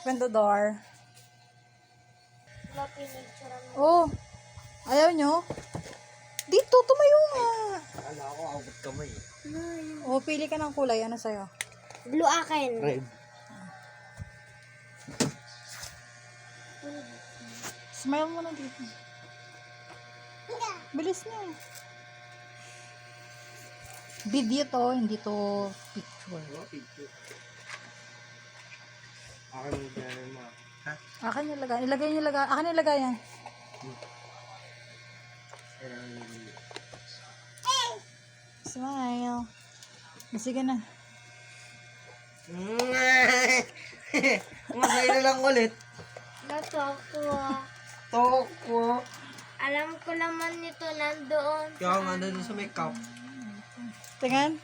Open the door. Wala pinicture mo. Oh, ayaw nyo? Dito, tumayo nga. Akala ko abot kamay. Oh, pili ka ng kulay. Ano sa'yo? Blue akin. Red. Smile mo na dito. Bilis na. Video to, hindi to picture. Ano, picture. Akin yung gano'n mo. Ha? Akin yung lagay. Ilagay yung lagay. Akin yung lagay yan. Smile. Sige na. Masaya na lang ulit. Nato ako Toko. Alam ko naman nito nandoon. Kaya nga doon sa may cup. Tingnan.